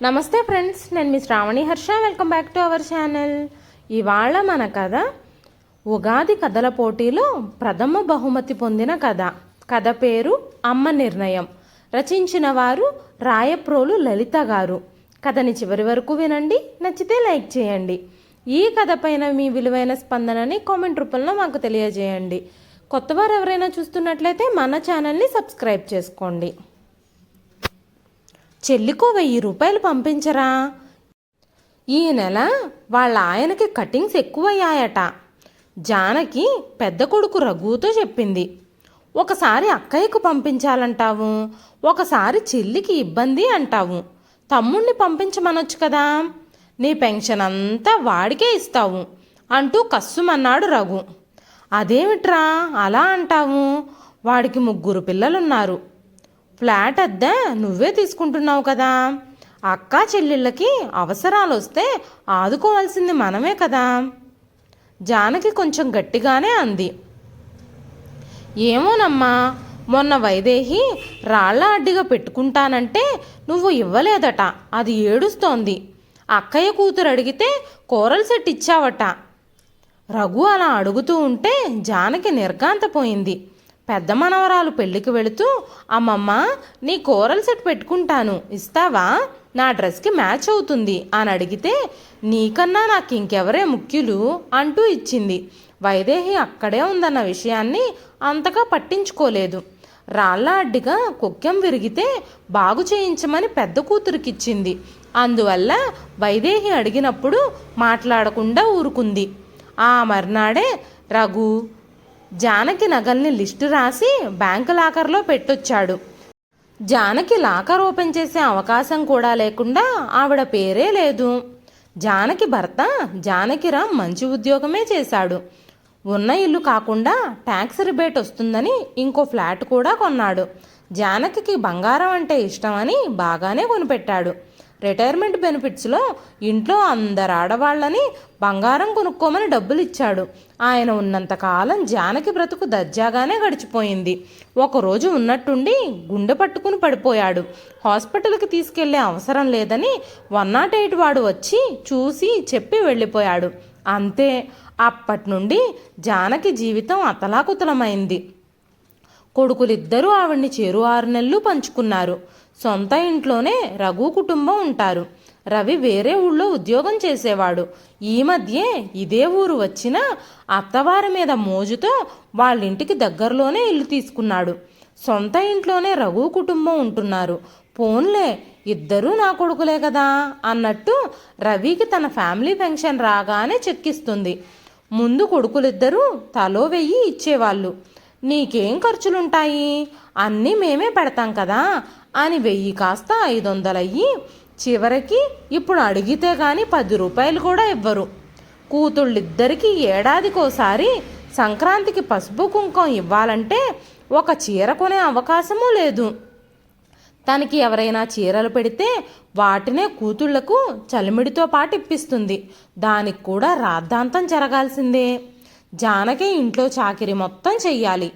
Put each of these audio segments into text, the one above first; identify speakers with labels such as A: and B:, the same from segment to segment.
A: నమస్తే ఫ్రెండ్స్, నేను మీ Sravani Harsha. Welcome back to our channel. ఇవాళ మన కథ ఉగాది కథల పోటీలో ప్రథమ బహుమతి పొందిన కథ. కథ పేరు అమ్మ నిర్ణయం. రచించిన వారు రాయప్రోలు లలిత గారు. కథని చివరి వరకు వినండి. నచ్చితే లైక్ చేయండి. ఈ కథ పైన మీ విలువైన స్పందనని కామెంట్ రూపంలో మాకు తెలియజేయండి. కొత్తవారు ఎవరైనా చూస్తున్నట్లయితే మన ఛానల్ని సబ్స్క్రైబ్ చేసుకోండి. చెల్లికో 1000 రూపాయలు పంపించరా. ఈ నెల వాళ్ళ ఆయనకి కటింగ్స్ ఎక్కువయ్యాయట. జానకి పెద్ద కొడుకు రఘుతో చెప్పింది. ఒకసారి అక్కయ్యకు పంపించాలంటావు, ఒకసారి చెల్లికి ఇబ్బంది అంటావు. తమ్ముణ్ణి పంపించమనొచ్చు కదా, నీ పెన్షన్ అంతా వాడికే ఇస్తావు అంటూ కస్సుమన్నాడు రఘు. అదేమిట్రా అలా అంటావు, వాడికి 3 పిల్లలున్నారు. ఫ్లాట్ అద్దె నువ్వే తీసుకుంటున్నావు కదా. అక్క చెల్లెళ్ళకి అవసరాలు వస్తే ఆదుకోవాల్సింది మనమే కదా. జానకి కొంచెం గట్టిగానే అంది. ఏమోనమ్మా, మొన్న వైదేహి రాళ్ల అడ్డిగా పెట్టుకుంటానంటే నువ్వు ఇవ్వలేదట, అది ఏడుస్తోంది. అక్కయ్య కూతురు అడిగితే కూరల సెట్ ఇచ్చావట. రఘు అలా అడుగుతూ ఉంటే జానకి నిర్ఘాంతపోయింది. పెద్ద మనవరాలు పెళ్ళికి వెళుతూ, అమ్మమ్మ నీ కూరల సెట్ పెట్టుకుంటాను, ఇస్తావా, నా డ్రెస్కి మ్యాచ్ అవుతుంది అని అడిగితే, నీకన్నా నాకు ఇంకెవరే ముఖ్యులు అంటూ ఇచ్చింది. వైదేహి అక్కడే ఉందన్న విషయాన్ని అంతగా పట్టించుకోలేదు. రాళ్ళ అడ్డిగా కుక్కెం విరిగితే బాగు చేయించమని పెద్ద కూతురికిచ్చింది. అందువల్ల వైదేహి అడిగినప్పుడు మాట్లాడకుండా ఊరుకుంది. ఆ మర్నాడే రఘు జానకి నగల్ని లిస్టు రాసి బ్యాంకు లాకర్లో పెట్టొచ్చాడు. జానకి లాకర్ ఓపెన్ చేసే అవకాశం కూడా లేకుండా ఆవిడ పేరే లేదు. జానకి భర్త జానకిరామ్ మంచి ఉద్యోగమే చేశాడు. ఉన్న ఇల్లు కాకుండా ట్యాక్స్ రిబేట్ వస్తుందని ఇంకో ఫ్లాట్ కూడా కొన్నాడు. జానకి బంగారం అంటే ఇష్టమని బాగానే కొనిపెట్టాడు. రిటైర్మెంట్ బెనిఫిట్స్లో ఇంట్లో అందరు ఆడవాళ్ళని బంగారం కొనుక్కోమని డబ్బులు ఇచ్చాడు. ఆయన ఉన్నంతకాలం జానకి బ్రతుకు దర్జాగానే గడిచిపోయింది. ఒకరోజు ఉన్నట్టుండి గుండె పట్టుకుని పడిపోయాడు. హాస్పిటల్కి తీసుకెళ్లే అవసరం లేదని 108 వాడు వచ్చి చూసి చెప్పి వెళ్ళిపోయాడు. అంతే, అప్పటి నుండి జానకి జీవితం అతలాకుతలమైంది. కొడుకులిద్దరూ ఆవిడ్ని 6 నెలలు పంచుకున్నారు. సొంత ఇంట్లోనే రఘు కుటుంబం ఉంటారు. రవి వేరే ఊళ్ళో ఉద్యోగం చేసేవాడు. ఈ మధ్యే ఇదే ఊరు వచ్చిన అత్తవారి మీద మోజుతో వాళ్ళింటికి దగ్గరలోనే ఇల్లు తీసుకున్నాడు. సొంత ఇంట్లోనే రఘు కుటుంబం ఉంటున్నారు. పోన్లే, ఇద్దరూ నా కొడుకులే కదా అన్నట్టు రవికి తన ఫ్యామిలీ పెన్షన్ రాగానే చెక్కిస్తుంది. ముందు కొడుకులిద్దరూ తలో 1000 ఇచ్చేవాళ్ళు. నీకేం ఖర్చులుంటాయి, అన్నీ మేమే పెడతాం కదా అని 1000 కాస్త 500 అయ్యి చివరికి ఇప్పుడు అడిగితే కానీ 10 రూపాయలు కూడా ఇవ్వరు. కూతుళ్ళిద్దరికీ ఏడాదికోసారి సంక్రాంతికి పసుపు కుంకం ఇవ్వాలంటే ఒక చీర కొనే అవకాశమూ లేదు. తనకి ఎవరైనా చీరలు పెడితే వాటినే కూతుళ్లకు చలిమిడితో పాటు ఇప్పిస్తుంది. దానికి కూడా రాద్ధాంతం జరగాల్సిందే. జానకి ఇంట్లో చాకిరి మొత్తం చెయ్యాలి.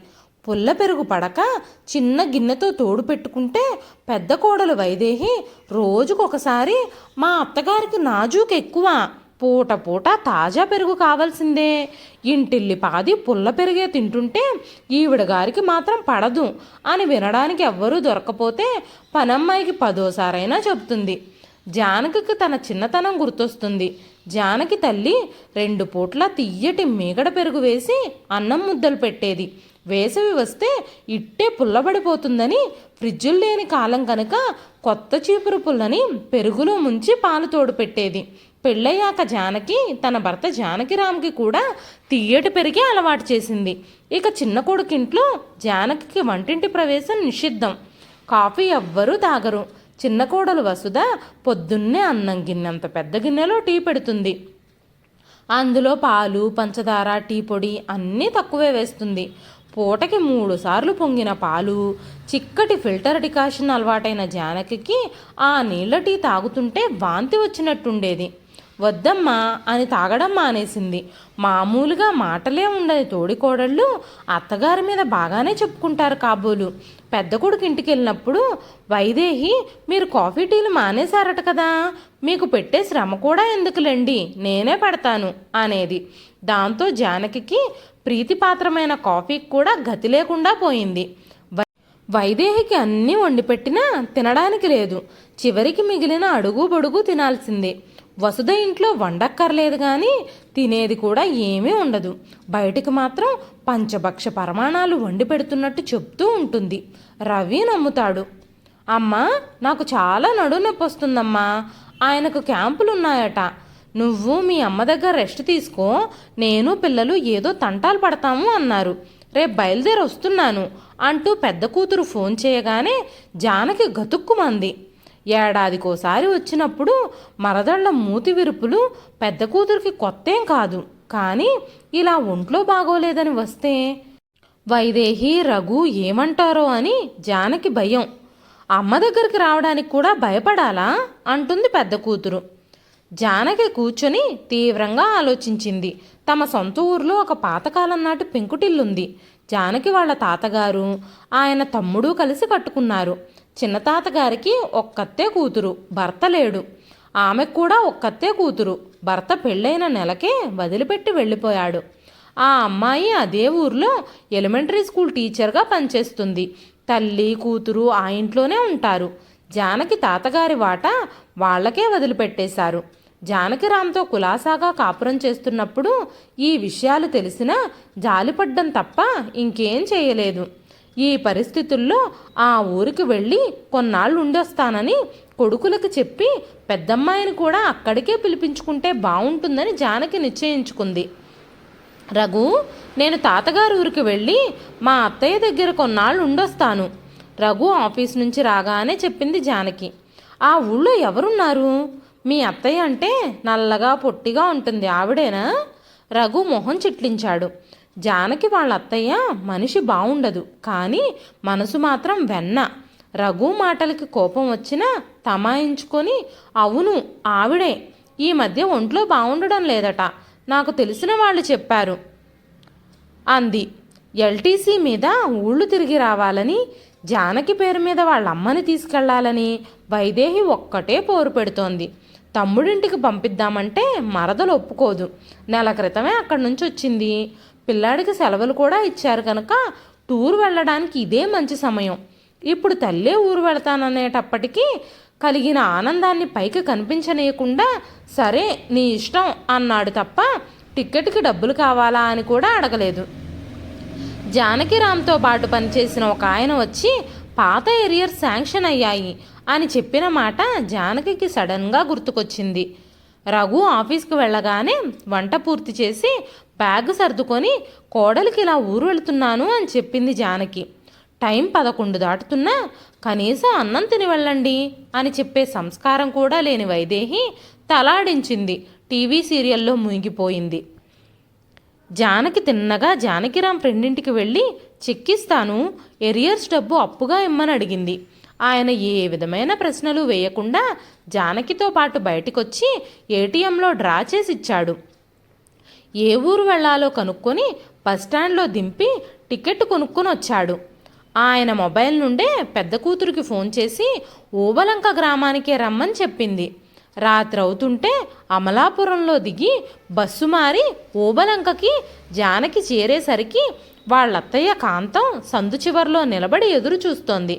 A: పుల్ల పెరుగు పడక చిన్న గిన్నెతో తోడు పెట్టుకుంటే పెద్ద కోడలు వైదేహి రోజుకొకసారి మా అత్తగారికి నాజూకు ఎక్కువ, పూట పూట తాజా పెరుగు కావాల్సిందే, ఇంటిల్లి పాది పుల్ల పెరిగే తింటుంటే ఈవిడ గారికి మాత్రం పడదు అని వినడానికి ఎవ్వరూ దొరకపోతే పనమ్మాయికి 10ఓసారైనా చెబుతుంది. జానకి తన చిన్నతనం గుర్తొస్తుంది. జానకి తల్లి 2 పూట్ల తియ్యటి మీగడ పెరుగు వేసి అన్నం ముద్దలు పెట్టేది. వేసవి వస్తే ఇట్టే పుల్లబడిపోతుందని ఫ్రిడ్జులు లేని కాలం కనుక కొత్త చీపురు పుల్లని పెరుగులో ముంచి పాలు తోడు పెట్టేది. పెళ్ళయ్యాక జానకి తన భర్త జానకిరామ్కి కూడా తియ్యటి పెరిగే అలవాటు చేసింది. ఇక చిన్న కొడుకింట్లో జానకి వంటింటి ప్రవేశం నిషిద్ధం. కాఫీ ఎవ్వరూ తాగరు. చిన్న కోడలు వసుధ పొద్దున్నే అన్నం గిన్నెంత పెద్ద గిన్నెలో టీ పెడుతుంది. అందులో పాలు, పంచదార, టీ పొడి అన్నీ తక్కువే వేస్తుంది. పూటకి 3 సార్లు పొంగిన పాలు, చిక్కటి ఫిల్టర్ డికాషన్ అలవాటైన జానకి ఆ నీళ్ళ టీ తాగుతుంటే వాంతి వచ్చినట్టుండేది. వద్దమ్మా అని తాగడం మానేసింది. మామూలుగా మాటలే ఉండని తోడికోడళ్ళు అత్తగారి మీద బాగానే చెప్పుకుంటారు కాబోలు. పెద్ద కొడుకు ఇంటికి వెళ్ళినప్పుడు వైదేహి మీరు కాఫీ టీలు మానేశారట కదా, మీకు పెట్టే శ్రమ కూడా ఎందుకులేండి, నేనే పెడతాను అనేది. దాంతో జానకికి ప్రీతిపాత్రమైన కాఫీకి కూడా గతి లేకుండా పోయింది. వైదేహికి అన్నీ వండిపెట్టినా తినడానికి లేదు. చివరికి మిగిలిన అడుగు బొడుగు తినాల్సిందే. వసుధ ఇంట్లో వండక్కర్లేదు కానీ తినేది కూడా ఏమీ ఉండదు. బయటికి మాత్రం పంచభక్ష పరమాణాలు వండి పెడుతున్నట్టు చెప్తూ ఉంటుంది. రవి నమ్ముతాడు. అమ్మా నాకు చాలా నడునొప్పి వస్తుందమ్మా, ఆయనకు క్యాంపులున్నాయట, నువ్వు మీ అమ్మ దగ్గర రెస్ట్ తీసుకో, నేను పిల్లలు ఏదో తంటాలు పడతాము అన్నారు, రేపు బయలుదేరి వస్తున్నాను అంటూ పెద్ద కూతురు ఫోన్ చేయగానే జానకి గతుక్కుమంది. ఏడాదికోసారి వచ్చినప్పుడు మరదళ్ల మూతి విరుపులు పెద్ద కూతురికి కొత్తేం కాదు, కానీ ఇలా ఒంట్లో బాగోలేదని వస్తే వైదేహి రఘు ఏమంటారో అని జానకి భయం. అమ్మ దగ్గరికి రావడానికి కూడా భయపడాలా అంటుంది పెద్ద కూతురు. జానకి కూర్చొని తీవ్రంగా ఆలోచించింది. తమ సొంత ఊర్లో ఒక పాతకాలం నాటి పెంకుటిల్లుంది. జానకి వాళ్ళ తాతగారు ఆయన తమ్ముడు కలిసి కట్టుకున్నారు. చిన్న తాతగారికి ఒక్కతే కూతురు, భర్త లేడు. ఆమెకు కూడా ఒక్కతే కూతురు, భర్త పెళ్ళైన నెలకే వదిలిపెట్టి వెళ్ళిపోయాడు. ఆ అమ్మాయి అదే ఊర్లో ఎలిమెంటరీ స్కూల్ టీచర్గా పనిచేస్తుంది. తల్లి కూతురు ఆ ఇంట్లోనే ఉంటారు. జానకి తాతగారి వాటా వాళ్లకే వదిలిపెట్టేశారు. జానకిరామ్తో కులాసాగా కాపురం చేస్తున్నప్పుడు ఈ విషయాలు తెలిసినా జాలిపడ్డం తప్ప ఇంకేం చేయలేదు. ఈ పరిస్థితుల్లో ఆ ఊరికి వెళ్ళి కొన్నాళ్ళు ఉండొస్తానని కొడుకులకు చెప్పి పెద్దమ్మాయిని కూడా అక్కడికే పిలిపించుకుంటే బాగుంటుందని జానకి నిశ్చయించుకుంది. రఘు, నేను తాతగారి ఊరికి వెళ్ళి మా అత్తయ్య దగ్గర కొన్నాళ్ళు ఉండొస్తాను, రఘు ఆఫీస్ నుంచి రాగానే చెప్పింది జానకి. ఆ ఊళ్ళో ఎవరున్నారు? మీ అత్తయ్య అంటే నల్లగా పొట్టిగా ఉంటుంది, ఆవిడేనా? రఘు మొహం చిట్లించాడు. జానకి వాళ్ళ అత్తయ్య మనిషి బాగుండదు, కానీ మనసు మాత్రం వెన్న. రఘు మాటలకి కోపం వచ్చినా తమాయించుకొని, అవును ఆవిడే, ఈ మధ్య ఒంట్లో బాగుండడం లేదట, నాకు తెలిసిన వాళ్ళు చెప్పారు అంది. ఎల్టీసీ మీద ఊళ్ళు తిరిగి రావాలని, జానకి పేరు మీద వాళ్ళ అమ్మని తీసుకెళ్లాలని వైదేహి ఒక్కటే పోరు పెడుతోంది. తమ్ముడింటికి పంపిద్దామంటే మరదలు ఒప్పుకోదు. నెల క్రితమే అక్కడి నుంచి వచ్చింది. పిల్లాడికి సెలవులు కూడా ఇచ్చారు కనుక టూర్ వెళ్ళడానికి ఇదే మంచి సమయం. ఇప్పుడు తల్లే ఊరు వెళతాననేటప్పటికీ కలిగిన ఆనందాన్ని పైకి కనిపించనీయకుండా సరే నీ ఇష్టం అన్నాడు తప్ప టిక్కెట్కి డబ్బులు కావాలా అని కూడా అడగలేదు. జానకిరామ్తో పాటు పనిచేసిన ఒక ఆయన వచ్చి పాత ఏరియర్స్ శాంక్షన్ అయ్యాయి అని చెప్పిన మాట జానకికి సడన్గా గుర్తుకొచ్చింది. రఘు ఆఫీస్కి వెళ్ళగానే వంట పూర్తి చేసి బ్యాగ్ సర్దుకొని కోడలికి ఇలా ఊరు వెళుతున్నాను అని చెప్పింది జానకి. టైం 11 దాటుతున్నా కనీసం అన్నం తిని వెళ్ళండి అని చెప్పే సంస్కారం కూడా లేని వైదేహి తలాడించింది. టీవీ సీరియల్లో మునిగిపోయింది. జానకి తిన్నగా జానకిరామ్ ఫ్రెండింటికి వెళ్ళి చెక్కిస్తాను, ఎరియర్స్ డబ్బు అప్పుగా ఇమ్మని అడిగింది. ఆయన ఏ విధమైన ప్రశ్నలు వేయకుండా జానకితో పాటు బయటికొచ్చి ఏటీఎంలో డ్రా చేసి ఇచ్చాడు. ఏ ఊరు వెళ్లాలో కనుక్కొని బస్టాండ్లో దింపి టికెట్ కొనుక్కొని వచ్చాడు. ఆయన మొబైల్ నుండే పెద్ద కూతురికి ఫోన్ చేసి ఓబలంక గ్రామానికే రమ్మని చెప్పింది. రాత్రి అవుతుంటే అమలాపురంలో దిగి బస్సు మారి ఓబలంకకి జానకి చేరేసరికి వాళ్ళత్తయ్య కాంతం సందు చివర్లో నిలబడి ఎదురు చూస్తోంది.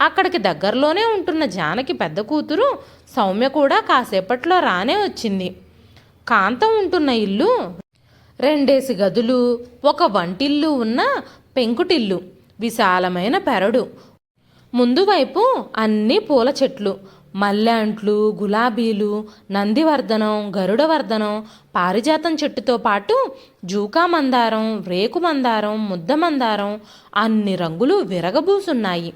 A: అక్కడికి దగ్గరలోనే ఉంటున్న జానకి పెద్ద కూతురు సౌమ్య కూడా కాసేపట్లో రానే వచ్చింది. కాంతం ఉంటున్న ఇల్లు 2 గదులు, ఒక వంటిల్లు ఉన్న పెంకుటిల్లు, విశాలమైన పెరడు. ముందు వైపు అన్ని పూల చెట్లు, మల్లెంట్లు, గులాబీలు, నందివర్ధనం, గరుడవర్ధనం, పారిజాతం చెట్టుతో పాటు జూకా మందారం, రేకు మందారం, ముద్ద మందారం అన్ని రంగులు విరగబూసున్నాయి.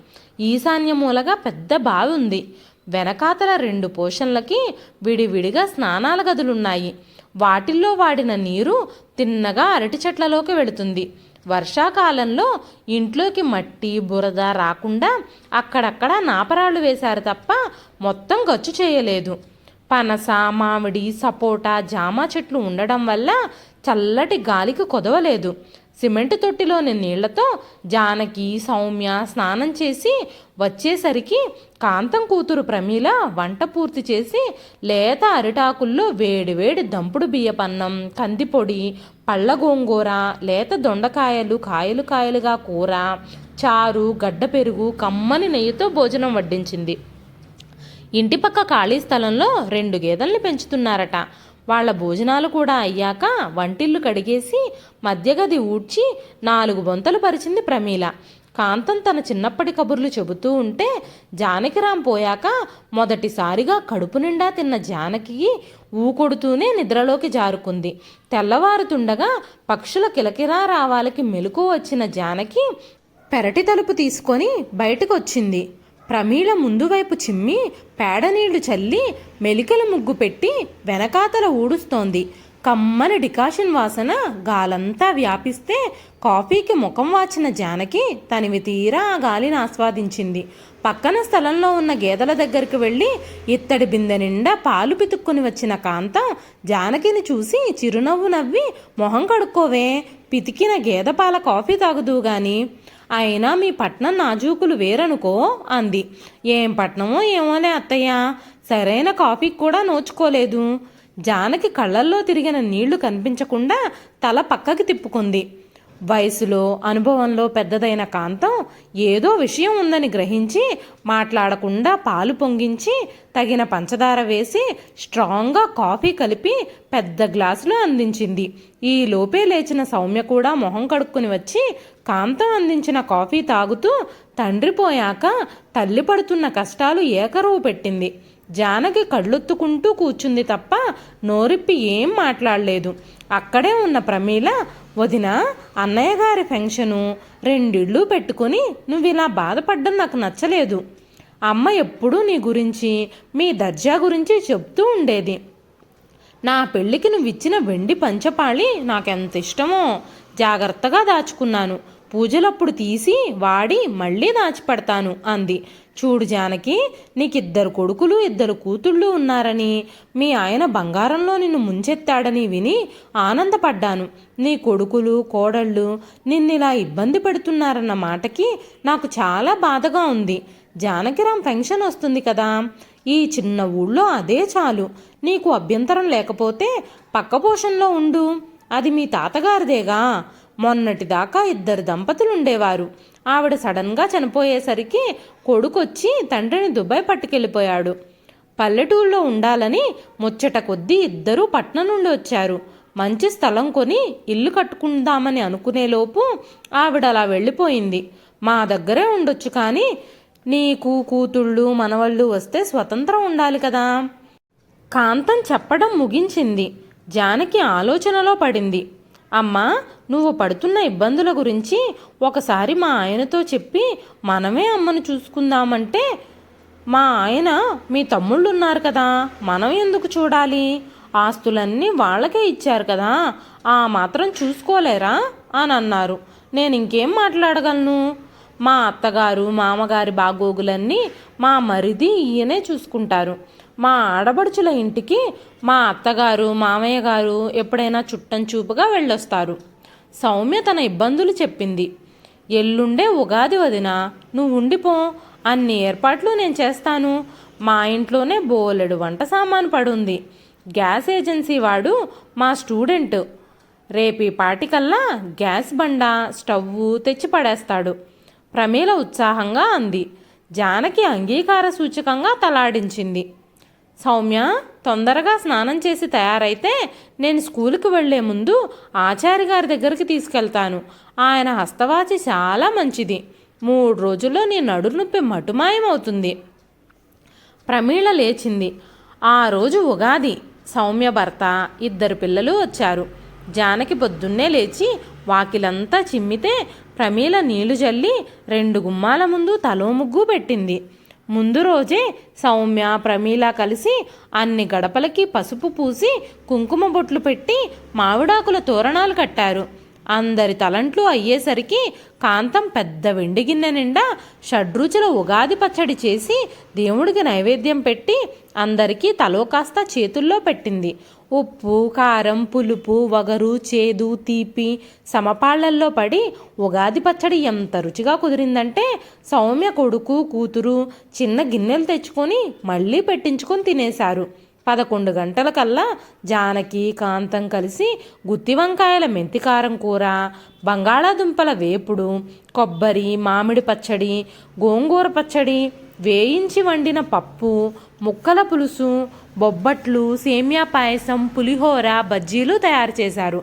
A: ఈశాన్య మూలగా పెద్ద బావి ఉంది. వెనకాతల 2 పోర్షన్లకి విడివిడిగా స్నానాల గదులున్నాయి. వాటిల్లో వాడిన నీరు తిన్నగా అరటి చెట్లలోకి వెళుతుంది. వర్షాకాలంలో ఇంట్లోకి మట్టి బురద రాకుండా అక్కడక్కడ నాపరాళ్ళు వేశారు తప్ప మొత్తం గచ్చు చేయలేదు. పనస, మామిడి, సపోటా, జామ చెట్లు ఉండడం వల్ల చల్లటి గాలికి కొదవలేదు. సిమెంట్ తొట్టిలోని నీళ్లతో జానకి, సౌమ్య స్నానం చేసి వచ్చేసరికి కాంతం కూతురు ప్రమీల వంట పూర్తి చేసి లేత అరిటాకుల్లో వేడివేడి దంపుడు బియ్యపన్నం, కందిపొడి, పళ్ళ గోంగూర, లేత దొండకాయలు కాయలు కాయలుగా కూర, చారు, గడ్డ పెరుగు, కమ్మని నెయ్యితో భోజనం వడ్డించింది. ఇంటిపక్క ఖాళీ స్థలంలో 2 గేదెల్ని పెంచుతున్నారట. వాళ్ళ భోజనాలు కూడా అయ్యాక వంటిల్లు కడిగేసి మధ్యగది ఊడ్చి 4 బొంతలు పరిచింది ప్రమీల. కాంతం తన చిన్నప్పటి కబుర్లు చెబుతూ ఉంటే జానకిరాం పోయాక మొదటిసారిగా కడుపు నిండా తిన్న జానకి ఊకొడుతూనే నిద్రలోకి జారుకుంది. తెల్లవారుతుండగా పక్షుల కిలకిరా రావాలకి మెలకు వచ్చిన జానకి పెరటి తలుపు తీసుకొని బయటకు వచ్చింది. ప్రమీల ముందు వైపు చిమ్మి పేడ నీళ్లు చల్లి మెలికల ముగ్గు పెట్టి వెనకాతల ఊడుస్తోంది. కమ్మని డికాషన్ వాసన గాలంతా వ్యాపిస్తే కాఫీకి ముఖం వాచిన జానకి తనివి తీరా ఆ గాలిని ఆస్వాదించింది. పక్కన స్థలంలో ఉన్న గేదెల దగ్గరికి వెళ్ళి ఇత్తడి బిందె నిండా పాలు పితుక్కుని వచ్చిన కాంతం జానకిని చూసి చిరునవ్వు నవ్వి, మొహం కడుక్కోవే, పితికిన గేదె పాల కాఫీ తాగుదూ గాని, అయినా మీ పట్నం నాజూకులు వేరనుకో అంది. ఏం పట్నమో ఏమోలే అత్తయ్య, సరైన కాఫీకి కూడా నోచుకోలేదు. జానకి కళ్ళల్లో తిరిగిన నీళ్లు కనిపించకుండా తల పక్కకి తిప్పుకుంది. వయసులో అనుభవంలో పెద్దదైన కాంతం ఏదో విషయం ఉందని గ్రహించి మాట్లాడకుండా పాలు పొంగించి తగిన పంచదార వేసి స్ట్రాంగ్గా కాఫీ కలిపి పెద్ద గ్లాసులో అందించింది. ఈ లోపే లేచిన సౌమ్య కూడా మొహం కడుక్కుని వచ్చి కాంతం అందించిన కాఫీ తాగుతూ తండ్రి పోయాక తల్లి పడుతున్న కష్టాలు ఏకరువు పెట్టింది. జానకి కళ్ళొత్తుకుంటూ కూర్చుంది తప్ప నోరిప్పి ఏం మాట్లాడలేదు. అక్కడే ఉన్న ప్రమీల, వదిన, అన్నయ్య గారి ఫంక్షను 2 ఇళ్ళు పెట్టుకుని నువ్వు ఇలా బాధపడ్డం నాకు నచ్చలేదు. అమ్మ ఎప్పుడూ నీ గురించి, మీ దర్జా గురించి చెప్తూ ఉండేది. నా పెళ్ళికి నువ్విచ్చిన వెండి పంచపాళి నాకెంత ఇష్టమో జాగ్రత్తగా దాచుకున్నాను. పూజలప్పుడు తీసి వాడి మళ్ళీ దాచిపెడతాను అంది. చూడు జానకి, నీకిద్దరు కొడుకులు 2 కూతుళ్ళు ఉన్నారని, మీ ఆయన బంగారంలో నిన్ను ముంచెత్తాడని విని ఆనందపడ్డాను. నీ కొడుకులు కోడళ్ళు నిన్నిలా ఇబ్బంది పెడుతున్నారన్న మాటకి నాకు చాలా బాధగా ఉంది. జానకిరాం ఫంక్షన్ వస్తుంది కదా, ఈ చిన్న ఊళ్ళో అదే చాలు. నీకు అభ్యంతరం లేకపోతే పక్క పోషణలో ఉండు. అది మీ తాతగారిదేగా. మొన్నటిదాకా 2 దంపతులు ఉండేవారు. ఆవిడ సడన్గా చనిపోయేసరికి కొడుకొచ్చి తండ్రిని దుబాయ్ పట్టుకెళ్ళిపోయాడు. పల్లెటూళ్ళలో ఉండాలని ముచ్చట కొద్దీ 2 పట్నం నుండి వచ్చారు. మంచి స్థలం కొని ఇల్లు కట్టుకుందామని అనుకునేలోపు ఆవిడ అలా వెళ్ళిపోయింది. మా దగ్గరే ఉండొచ్చు, కానీ నీకు కూతుళ్ళు మనవళ్ళు వస్తే స్వతంత్రం ఉండాలి కదా. కాంతం చెప్పడం ముగించింది. జానకి ఆలోచనలో పడింది. అమ్మా, నువ్వు పడుతున్న ఇబ్బందుల గురించి ఒకసారి మా ఆయనతో చెప్పి మనమే అమ్మను చూసుకుందామంటే, మా ఆయన మీ తమ్ముళ్ళు ఉన్నారు కదా, మనం ఎందుకు చూడాలి? ఆస్తులన్నీ వాళ్ళకే ఇచ్చారు కదా, ఆ మాత్రం చూసుకోలేరా అని అన్నారు. నేను ఇంకేం మాట్లాడగలను? మా అత్తగారు మామగారి బాగోగులన్నీ మా మరిది ఈయనే చూసుకుంటారు. మా ఆడబడుచుల ఇంటికి మా అత్తగారు మామయ్య గారు ఎప్పుడైనా చుట్టం చూపుగా వెళ్ళొస్తారు. సౌమ్య తన ఇబ్బందులు చెప్పింది. ఎల్లుండే ఉగాది వదినా, నువ్వు ఉండిపో, అన్ని ఏర్పాట్లు నేను చేస్తాను. మా ఇంట్లోనే బోలెడు వంట సామాను పడుంది. గ్యాస్ ఏజెన్సీ వాడు మా స్టూడెంట్. రేపీ పాటికల్లా గ్యాస్ బండ స్టవ్వు తెచ్చి పడేస్తాడు. ప్రమీల ఉత్సాహంగా అంది. జానకి అంగీకార సూచకంగా తలాడించింది. సౌమ్య, తొందరగా స్నానం చేసి తయారైతే నేను స్కూల్కి వెళ్లే ముందు ఆచారి గారి దగ్గరికి తీసుకెళ్తాను. ఆయన హస్తవాచి చాలా మంచిది. 3 రోజుల్లో నీ నడురు నొప్పి మటుమాయమవుతుంది. ప్రమీల లేచింది. ఆ రోజు ఉగాది. సౌమ్య భర్త 2 పిల్లలు వచ్చారు. జానకి పొద్దున్నే లేచి వాకిలంతా చిమ్మితే ప్రమీల నీళ్లు జల్లి 2 గుమ్మాల ముందు తలో ముగ్గు పెట్టింది. ముందు రోజే సౌమ్య ప్రమీల కలిసి అన్ని గడపలకి పసుపు పూసి కుంకుమ బొట్లు పెట్టి మామిడాకుల తోరణాలు కట్టారు. అందరి తలంట్లు అయ్యేసరికి కాంతం పెద్ద వెండి గిన్నె నిండా షడ్రుచుల ఉగాది పచ్చడి చేసి దేవుడికి నైవేద్యం పెట్టి అందరికీ తలో కాస్త చేతుల్లో పెట్టింది. ఉప్పు, కారం, పులుపు, వగరు, చేదు, తీపి సమపాళ్లల్లో పడి ఉగాది పచ్చడి ఎంత రుచిగా కుదిరిందంటే సౌమ్య కొడుకు, కూతురు చిన్న గిన్నెలు తెచ్చుకొని మళ్ళీ పెట్టించుకొని తినేశారు. 11 గంటలకల్లా జానకి, కాంతం కలిసి గుత్తి వంకాయల మెంతికారం కూర, బంగాళాదుంపల వేపుడు, కొబ్బరి, మామిడి పచ్చడి, గోంగూర పచ్చడి, వేయించి వండిన పప్పు, ముక్కల పులుసు, బొబ్బట్లు, సేమ్యా పాయసం, పులిహోర, బజ్జీలు తయారు చేశారు.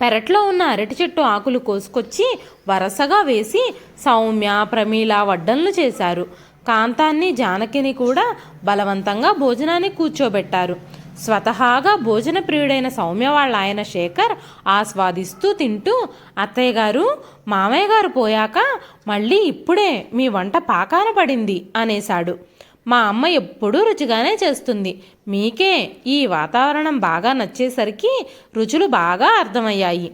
A: పెరట్లో ఉన్న అరటి చెట్టు ఆకులు కోసుకొచ్చి వరసగా వేసి సౌమ్య, ప్రమీల వడ్డన్లు చేశారు. కాంతాన్ని, జానకిని కూడా బలవంతంగా భోజనానికి కూర్చోబెట్టారు. స్వతహాగా భోజన ప్రియుడైన సౌమ్య వాళ్ళ ఆయన శేఖర్ ఆస్వాదిస్తూ తింటూ, అత్తయ్య గారు, మామయ్య గారు పోయాక మళ్ళీ ఇప్పుడే మీ వంట పాకాన పడింది అనేశాడు. మా అమ్మ ఎప్పుడూ రుచిగానే చేస్తుంది. మీకే ఈ వాతావరణం బాగా నచ్చేసరికి రుచులు బాగా అర్థమయ్యాయి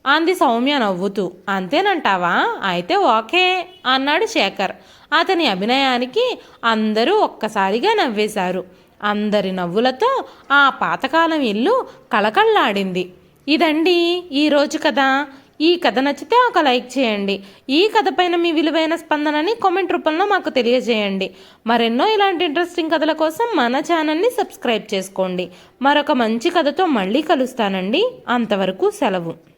A: అంది సౌమ్య నవ్వుతూ. అంతేనంటావా? అయితే ఓకే అన్నాడు శేఖర్. అతని అభినయానికి అందరూ ఒక్కసారిగా నవ్వేశారు. అందరి నవ్వులతో ఆ పాతకాలం ఇల్లు కళకళలాడింది. ఇదండి ఈరోజు కథ. ఈ కథ నచ్చితే ఒక లైక్ చేయండి. ఈ కథ పైన మీ విలువైన స్పందనని కామెంట్ రూపంలో మాకు తెలియజేయండి. మరెన్నో ఇలాంటి ఇంట్రెస్టింగ్ కథల కోసం మన ఛానల్ని సబ్స్క్రైబ్ చేసుకోండి. మరొక మంచి కథతో మళ్ళీ కలుస్తానండి. అంతవరకు సెలవు.